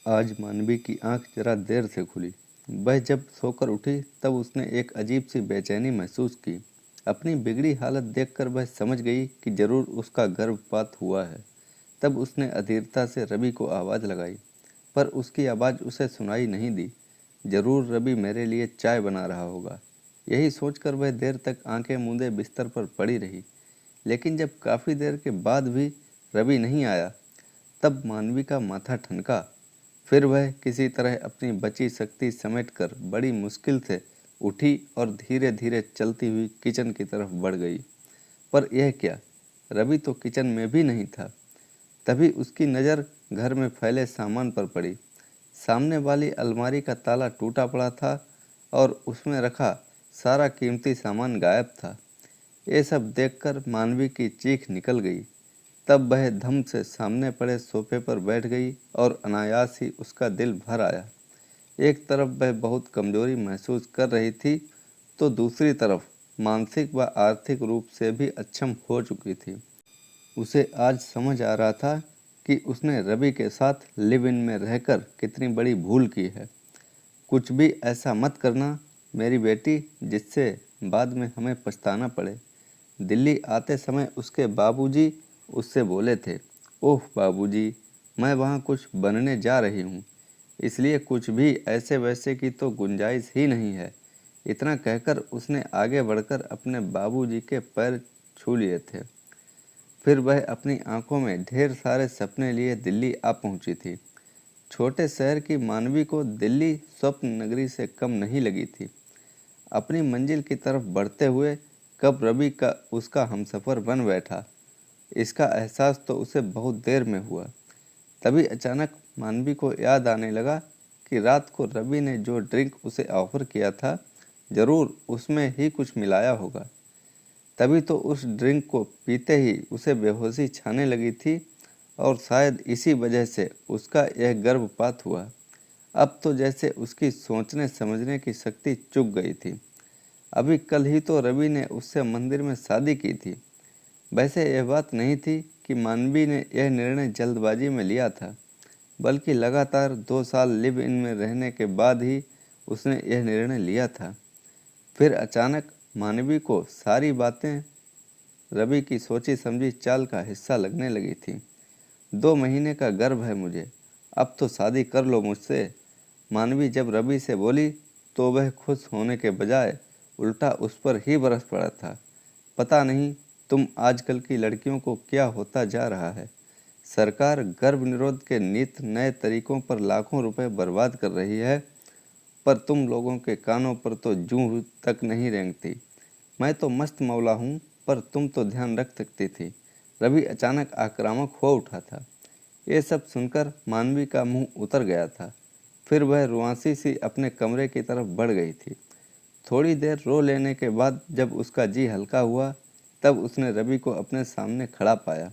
आज मानवी की आंख जरा देर से खुली। वह जब सोकर उठी तब उसने एक अजीब सी बेचैनी महसूस की। अपनी बिगड़ी हालत देखकर वह समझ गई कि जरूर उसका गर्भपात हुआ है। तब उसने अधीरता से रवि को आवाज़ लगाई, पर उसकी आवाज़ उसे सुनाई नहीं दी। जरूर रवि मेरे लिए चाय बना रहा होगा, यही सोचकर वह देर तक आंखें मूंदे बिस्तर पर पड़ी रही। लेकिन जब काफ़ी देर के बाद भी रवि नहीं आया, तब मानवी का माथा ठनका। फिर वह किसी तरह अपनी बची शक्ति समेटकर बड़ी मुश्किल से उठी और धीरे धीरे चलती हुई किचन की तरफ बढ़ गई। पर यह क्या, रवि तो किचन में भी नहीं था। तभी उसकी नज़र घर में फैले सामान पर पड़ी। सामने वाली अलमारी का ताला टूटा पड़ा था और उसमें रखा सारा कीमती सामान गायब था। ये सब देखकर मानवी की चीख निकल गई। तब वह धम से सामने पड़े सोफे पर बैठ गई और अनायास ही उसका दिल भर आया। एक तरफ वह बहुत कमजोरी महसूस कर रही थी, तो दूसरी तरफ मानसिक व आर्थिक रूप से भी अक्षम हो चुकी थी। उसे आज समझ आ रहा था कि उसने रवि के साथ लिव इन में रहकर कितनी बड़ी भूल की है। कुछ भी ऐसा मत करना मेरी बेटी, जिससे बाद में हमें पछताना पड़े। दिल्ली आते समय उसके बाबूजी उससे बोले थे, ओह बाबूजी, मैं वहाँ कुछ बनने जा रही हूँ, इसलिए कुछ भी ऐसे वैसे की तो गुंजाइश ही नहीं है। इतना कहकर उसने आगे बढ़कर अपने बाबूजी के पैर छू लिए थे। फिर वह अपनी आंखों में ढेर सारे सपने लिए दिल्ली आ पहुंची थी। छोटे शहर की मानवी को दिल्ली स्वप्न नगरी से कम नहीं लगी थी। अपनी मंजिल की तरफ बढ़ते हुए कब रवि का उसका हमसफ़र बन बैठा, इसका एहसास तो उसे बहुत देर में हुआ। तभी अचानक मानवी को याद आने लगा कि रात को रवि ने जो ड्रिंक उसे ऑफर किया था, जरूर उसमें ही कुछ मिलाया होगा। तभी तो उस ड्रिंक को पीते ही उसे बेहोशी छाने लगी थी और शायद इसी वजह से उसका यह गर्भपात हुआ। अब तो जैसे उसकी सोचने समझने की शक्ति चुक गई थी। अभी कल ही तो रवि ने उससे मंदिर में शादी की थी। वैसे यह बात नहीं थी कि मानवी ने यह निर्णय जल्दबाजी में लिया था, बल्कि लगातार 2 साल लिव इन में रहने के बाद ही उसने यह निर्णय लिया था। फिर अचानक मानवी को सारी बातें रवि की सोची समझी चाल का हिस्सा लगने लगी थी। 2 महीने का गर्भ है मुझे, अब तो शादी कर लो मुझसे। मानवी जब रवि से बोली तो वह खुश होने के बजाय उल्टा उस पर ही बरस पड़ा था। पता नहीं तुम आजकल की लड़कियों को क्या होता जा रहा है। सरकार गर्भ निरोध के नित नए तरीकों पर लाखों रुपए बर्बाद कर रही है, पर तुम लोगों के कानों पर तो जूं तक नहीं रेंगती। मैं तो मस्त मौला हूँ, पर तुम तो ध्यान रख सकती थी। रवि अचानक आक्रामक हो उठा था। ये सब सुनकर मानवी का मुंह उतर गया था। फिर वह रुआंसी सी अपने कमरे की तरफ बढ़ गई थी। थोड़ी देर रो लेने के बाद जब उसका जी हल्का हुआ, तब उसने रवि को अपने सामने खड़ा पाया।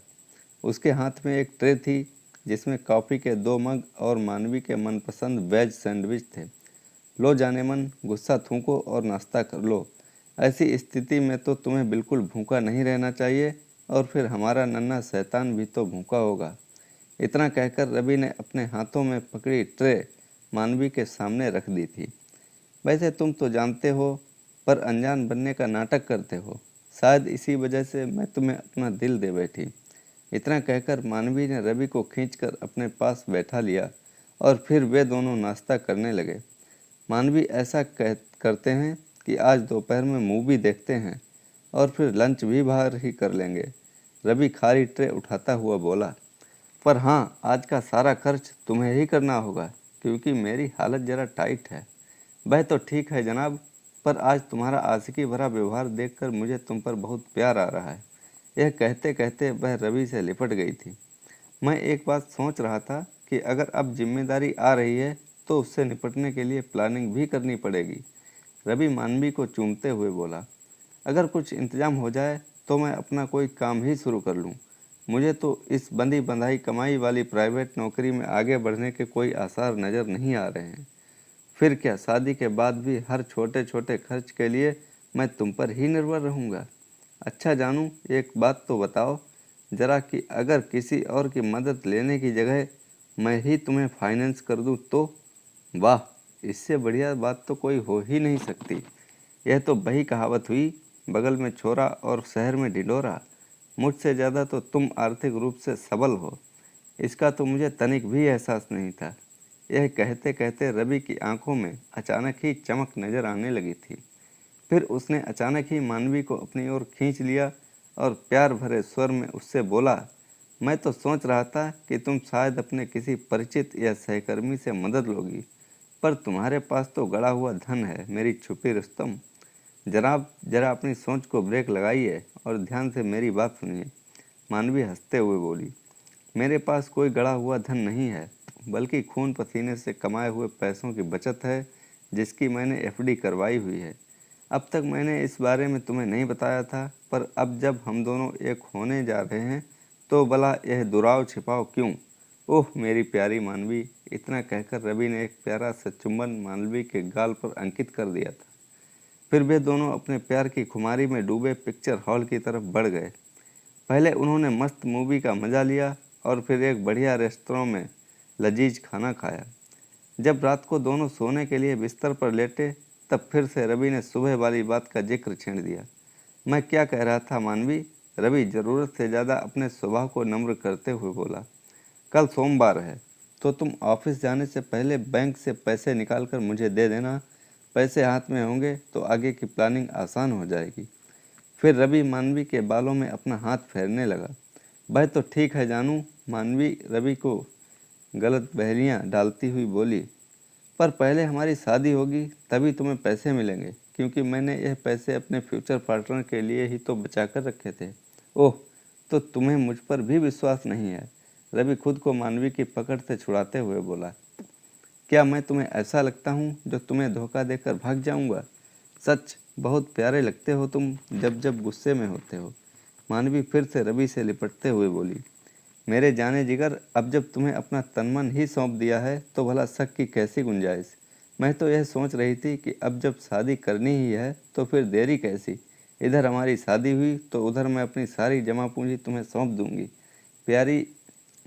उसके हाथ में एक ट्रे थी, जिसमें कॉफ़ी के 2 मग और मानवी के मनपसंद वेज सैंडविच थे। लो जाने मन, गुस्सा थूको और नाश्ता कर लो। ऐसी स्थिति में तो तुम्हें बिल्कुल भूखा नहीं रहना चाहिए, और फिर हमारा नन्हा शैतान भी तो भूखा होगा। इतना कहकर रवि ने अपने हाथों में पकड़ी ट्रे मानवी के सामने रख दी थी। वैसे तुम तो जानते हो, पर अनजान बनने का नाटक करते हो। शायद इसी वजह से मैं तुम्हें अपना दिल दे बैठी। इतना कहकर मानवी ने रवि को खींचकर अपने पास बैठा लिया और फिर वे दोनों नाश्ता करने लगे। मानवी ऐसा करते हैं कि आज दोपहर में मूवी देखते हैं और फिर लंच भी बाहर ही कर लेंगे। रवि खाली ट्रे उठाता हुआ बोला, पर हाँ, आज का सारा खर्च तुम्हें ही करना होगा, क्योंकि मेरी हालत ज़रा टाइट है। वह तो ठीक है जनाब, पर आज तुम्हारा आशिकी भरा व्यवहार देखकर मुझे तुम पर बहुत प्यार आ रहा है। यह कहते कहते वह रवि से लिपट गई थी। मैं एक बात सोच रहा था कि अगर अब जिम्मेदारी आ रही है तो उससे निपटने के लिए प्लानिंग भी करनी पड़ेगी। रवि मानवी को चूमते हुए बोला, अगर कुछ इंतजाम हो जाए तो मैं अपना कोई काम ही शुरू कर लूँ। मुझे तो इस बंधी बंधाई कमाई वाली प्राइवेट नौकरी में आगे बढ़ने के कोई आसार नज़र नहीं आ रहे हैं। फिर क्या, शादी के बाद भी हर छोटे छोटे खर्च के लिए मैं तुम पर ही निर्भर रहूँगा। अच्छा जानू, एक बात तो बताओ ज़रा कि अगर किसी और की मदद लेने की जगह मैं ही तुम्हें फाइनेंस कर दूं तो? वाह, इससे बढ़िया बात तो कोई हो ही नहीं सकती। यह तो वही कहावत हुई, बगल में छोरा और शहर में ढिंढोरा। मुझसे ज़्यादा तो तुम आर्थिक रूप से सबल हो, इसका तो मुझे तनिक भी एहसास नहीं था। यह कहते कहते रवि की आंखों में अचानक ही चमक नजर आने लगी थी। फिर उसने अचानक ही मानवी को अपनी ओर खींच लिया और प्यार भरे स्वर में उससे बोला, मैं तो सोच रहा था कि तुम शायद अपने किसी परिचित या सहकर्मी से मदद लोगी, पर तुम्हारे पास तो गड़ा हुआ धन है मेरी छुपी रुस्तम। जनाब, जरा अपनी सोच को ब्रेक लगाइए और ध्यान से मेरी बात सुनिए। मानवी हंसते हुए बोली, मेरे पास कोई गड़ा हुआ धन नहीं है, बल्कि खून पसीने से कमाए हुए पैसों की बचत है, जिसकी मैंने एफडी करवाई हुई है। अब तक मैंने इस बारे में तुम्हें नहीं बताया था, पर अब जब हम दोनों एक होने जा रहे हैं तो भला यह दुराव छिपाओ क्यों? ओह मेरी प्यारी मानवी, इतना कहकर रवि ने एक प्यारा सा चुंबन मानवी के गाल पर अंकित कर दिया था। फिर वे दोनों अपने प्यार की खुमारी में डूबे पिक्चर हॉल की तरफ बढ़ गए। पहले उन्होंने मस्त मूवी का मज़ा लिया और फिर एक बढ़िया रेस्तरां में लजीज खाना खाया। जब रात को दोनों सोने के लिए बिस्तर पर लेटे, तब फिर से रवि ने सुबह वाली बात का जिक्र छेड़ दिया। मैं क्या कह रहा था मानवी? रवि ज़रूरत से ज़्यादा अपने स्वभाव को नम्र करते हुए बोला, कल सोमवार है, तो तुम ऑफिस जाने से पहले बैंक से पैसे निकाल कर मुझे दे देना। पैसे हाथ में होंगे तो आगे की प्लानिंग आसान हो जाएगी। फिर रवि मानवी के बालों में अपना हाथ फेरने लगा। वह तो ठीक है जानू, मानवी रवि को गलत बहरियाँ डालती हुई बोली, पर पहले हमारी शादी होगी तभी तुम्हें पैसे मिलेंगे, क्योंकि मैंने यह पैसे अपने फ्यूचर पार्टनर के लिए ही तो बचा कर रखे थे। ओह, तो तुम्हें मुझ पर भी विश्वास नहीं है? रवि खुद को मानवी की पकड़ से छुड़ाते हुए बोला, क्या मैं तुम्हें ऐसा लगता हूँ जो तुम्हें धोखा देकर भाग जाऊँगा? सच, बहुत प्यारे लगते हो तुम जब जब गुस्से में होते हो। मानवी फिर से रवि से लिपटते हुए बोली, मेरे जाने जिगर, अब जब तुम्हें अपना तन मन ही सौंप दिया है तो भला शक की कैसी गुंजाइश? मैं तो यह सोच रही थी कि अब जब शादी करनी ही है तो फिर देरी कैसी। इधर हमारी शादी हुई तो उधर मैं अपनी सारी जमा पूंजी तुम्हें सौंप दूंगी। प्यारी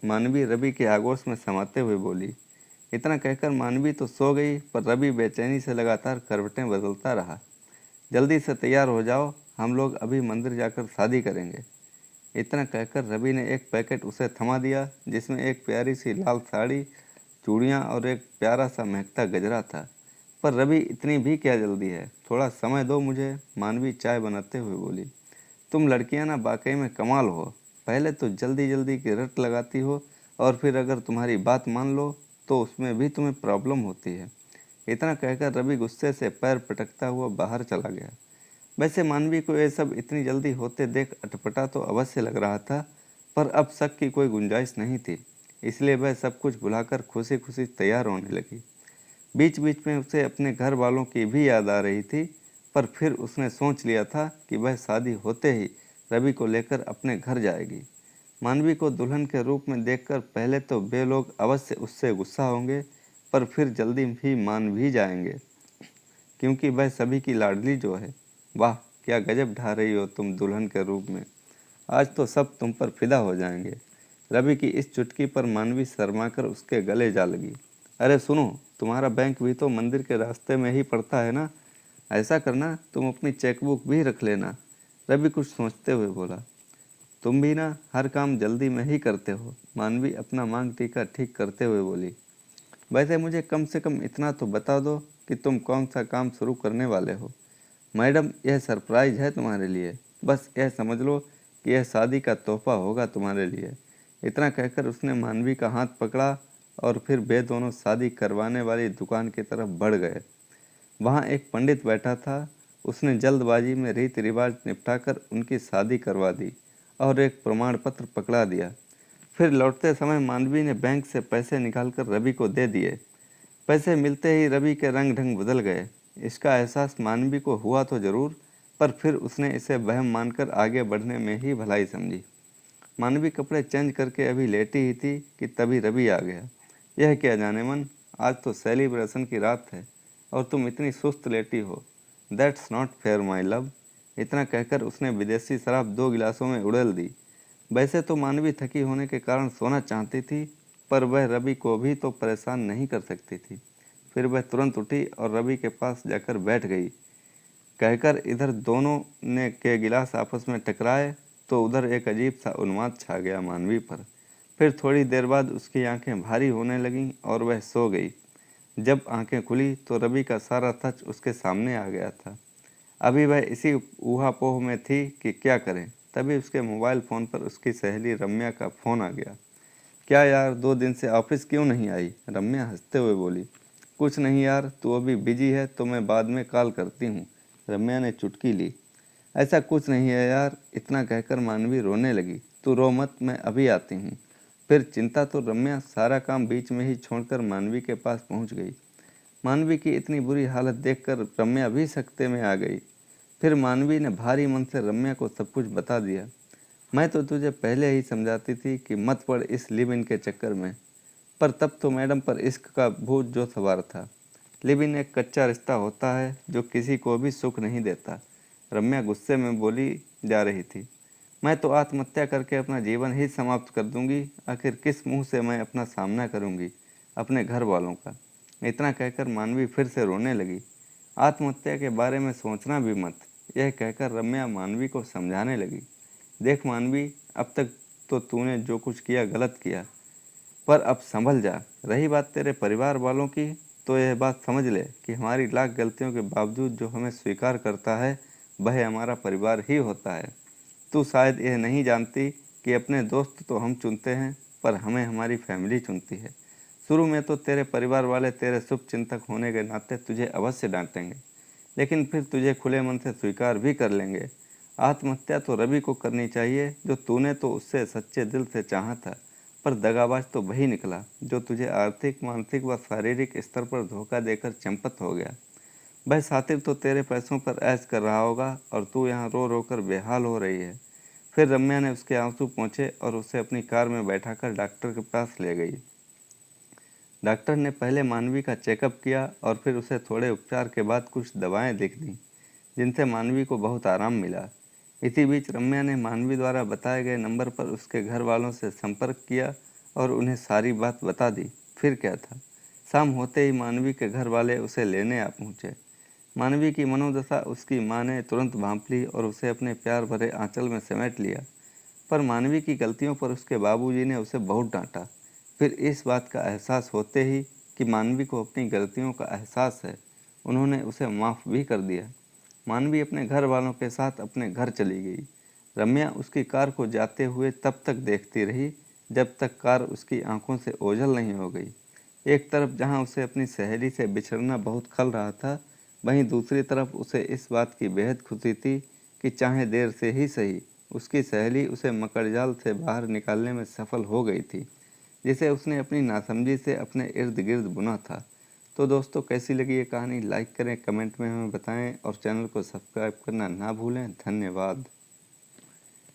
मानवी रवि के आगोश में समाते हुए बोली। इतना कहकर मानवी तो सो गई, पर रवि बेचैनी से लगातार करवटें बदलता रहा। जल्दी से तैयार हो जाओ, हम लोग अभी मंदिर जाकर शादी करेंगे। इतना कहकर रवि ने एक पैकेट उसे थमा दिया, जिसमें एक प्यारी सी लाल साड़ी, चूड़ियाँ और एक प्यारा सा महकता गजरा था। पर रवि, इतनी भी क्या जल्दी है, थोड़ा समय दो मुझे, मानवी चाय बनाते हुए बोली। तुम लड़कियां ना वाकई में कमाल हो, पहले तो जल्दी जल्दी की रट लगाती हो और फिर अगर तुम्हारी बात मान लो तो उसमें भी तुम्हें प्रॉब्लम होती है। इतना कहकर रवि गुस्से से पैर पटकता हुआ बाहर चला गया। वैसे मानवी को यह सब इतनी जल्दी होते देख अटपटा तो अवश्य लग रहा था, पर अब शक की कोई गुंजाइश नहीं थी, इसलिए वह सब कुछ भुलाकर खुशी खुशी तैयार होने लगी। बीच बीच में उसे अपने घर वालों की भी याद आ रही थी, पर फिर उसने सोच लिया था कि वह शादी होते ही रवि को लेकर अपने घर जाएगी। मानवी को दुल्हन के रूप में देखकर पहले तो वे लोग अवश्य उससे गुस्सा होंगे, पर फिर जल्दी ही मान भी जाएंगे, क्योंकि वह सभी की लाडली जो है। वाह, क्या गजब ढा रही हो तुम दुल्हन के रूप में, आज तो सब तुम पर फिदा हो जाएंगे। रवि की इस चुटकी पर मानवी शर्माकर उसके गले जा लगी। अरे सुनो, तुम्हारा बैंक भी तो मंदिर के रास्ते में ही पड़ता है ना, ऐसा करना तुम अपनी चेकबुक भी रख लेना। रवि कुछ सोचते हुए बोला, तुम भी ना हर काम जल्दी में ही करते हो, मानवी अपना मांग टीका ठीक करते हुए बोली। वैसे मुझे कम से कम इतना तो बता दो कि तुम कौन सा काम शुरू करने वाले हो। मैडम, यह सरप्राइज है तुम्हारे लिए, बस यह समझ लो कि यह शादी का तोहफा होगा तुम्हारे लिए। इतना कहकर उसने मानवी का हाथ पकड़ा और फिर वे दोनों शादी करवाने वाली दुकान की तरफ बढ़ गए। वहाँ एक पंडित बैठा था, उसने जल्दबाजी में रीति रिवाज निपटाकर उनकी शादी करवा दी और एक प्रमाण पत्र पकड़ा दिया। फिर लौटते समय मानवी ने बैंक से पैसे निकालकर रवि को दे दिए। पैसे मिलते ही रवि के रंग ढंग बदल गए। इसका एहसास मानवी को हुआ तो जरूर, पर फिर उसने इसे वहम मानकर आगे बढ़ने में ही भलाई समझी। मानवी कपड़े चेंज करके अभी लेटी ही थी कि तभी रवि आ गया। यह क्या जाने मन, आज तो सेलिब्रेशन की रात है और तुम इतनी सुस्त लेटी हो। That's not fair my love. इतना कहकर उसने विदेशी शराब 2 गिलासों में उड़ेल दी। वैसे तो मानवी थकी होने के कारण सोना चाहती थी, पर वह रवि को भी तो परेशान नहीं कर सकती थी। फिर वह तुरंत उठी और रवि के पास जाकर बैठ गई, कहकर इधर दोनों ने के गिलास आपस में टकराए तो उधर एक अजीब सा उन्माद छा गया मानवी पर। फिर थोड़ी देर बाद उसकी आंखें भारी होने लगीं और वह सो गई। जब आंखें खुली तो रवि का सारा सच उसके सामने आ गया था। अभी वह इसी ऊहापोह में थी कि क्या करें, तभी उसके मोबाइल फ़ोन पर उसकी सहेली रम्या का फ़ोन आ गया। क्या यार, 2 दिन से ऑफिस क्यों नहीं आई? रम्या हंसते हुए बोली। कुछ नहीं यार, तू अभी बिजी है तो मैं बाद में कॉल करती हूँ। रम्या ने चुटकी ली। ऐसा कुछ नहीं है यार, इतना कहकर मानवी रोने लगी। तू रो मत, मैं अभी आती हूँ। फिर चिंता तो रम्या सारा काम बीच में ही छोड़कर मानवी के पास पहुँच गई। मानवी की इतनी बुरी हालत देखकर रम्या भी सकते में आ गई। फिर मानवी ने भारी मन से रम्या को सब कुछ बता दिया। मैं तो तुझे पहले ही समझाती थी कि मत पड़ इस लिव इन के चक्कर में, पर तब तो मैडम पर इश्क का भूत जो सवार था। लिव इन एक कच्चा रिश्ता होता है जो किसी को भी सुख नहीं देता। रम्या गुस्से में बोली जा रही थी। मैं तो आत्महत्या करके अपना जीवन ही समाप्त कर दूंगी। आखिर किस मुंह से मैं अपना सामना करूंगी अपने घर वालों का? इतना कहकर मानवी फिर से रोने लगी। आत्महत्या के बारे में सोचना भी मत, यह कहकर रम्या मानवी को समझाने लगी। देख मानवी, अब तक तो तूने जो कुछ किया गलत किया, पर अब संभल जा। रही बात तेरे परिवार वालों की, तो यह बात समझ ले कि हमारी लाख गलतियों के बावजूद जो हमें स्वीकार करता है वह हमारा परिवार ही होता है। तू शायद यह नहीं जानती कि अपने दोस्त तो हम चुनते हैं, पर हमें हमारी फैमिली चुनती है। शुरू में तो तेरे परिवार वाले तेरे शुभ चिंतक होने के नाते तुझे अवश्य डांटेंगे, लेकिन फिर तुझे खुले मन से स्वीकार भी कर लेंगे। आत्महत्या तो रवि को करनी चाहिए, जो तूने तो उससे सच्चे दिल से चाहा था, पर दगाबाज तो वही निकला जो तुझे आर्थिक, मानसिक व शारीरिक स्तर पर धोखा देकर चंपत हो गया। वह शातिर तो तेरे पैसों पर ऐश कर रहा होगा और तू यहाँ रो रो कर बेहाल हो रही है। फिर रम्या ने उसके आंसू पोंछे और उसे अपनी कार में बैठाकर डॉक्टर के पास ले गई। डॉक्टर ने पहले मानवी का चेकअप किया और फिर उसे थोड़े उपचार के बाद कुछ दवाएं लिख दी, जिनसे मानवी को बहुत आराम मिला। इसी बीच रम्या ने मानवी द्वारा बताए गए नंबर पर उसके घर वालों से संपर्क किया और उन्हें सारी बात बता दी। फिर क्या था, शाम होते ही मानवी के घर वाले उसे लेने आ पहुँचे। मानवी की मनोदशा उसकी माँ ने तुरंत भांप ली और उसे अपने प्यार भरे आंचल में समेट लिया। पर मानवी की गलतियों पर उसके बाबूजी ने उसे बहुत डांटा। फिर इस बात का एहसास होते ही कि मानवी को अपनी गलतियों का एहसास है, उन्होंने उसे माफ़ भी कर दिया। मानवी अपने घर वालों के साथ अपने घर चली गई। रम्या उसकी कार को जाते हुए तब तक देखती रही जब तक कार उसकी आंखों से ओझल नहीं हो गई। एक तरफ जहां उसे अपनी सहेली से बिछड़ना बहुत खल रहा था, वहीं दूसरी तरफ उसे इस बात की बेहद खुशी थी कि चाहे देर से ही सही उसकी सहेली उसे मकड़जाल से बाहर निकालने में सफल हो गई थी, जिसे उसने अपनी नासमझी से अपने इर्द गिर्द बुना था। तो दोस्तों, कैसी लगी ये कहानी? लाइक करें, कमेंट में हमें बताएं और चैनल को सब्सक्राइब करना ना भूलें। धन्यवाद।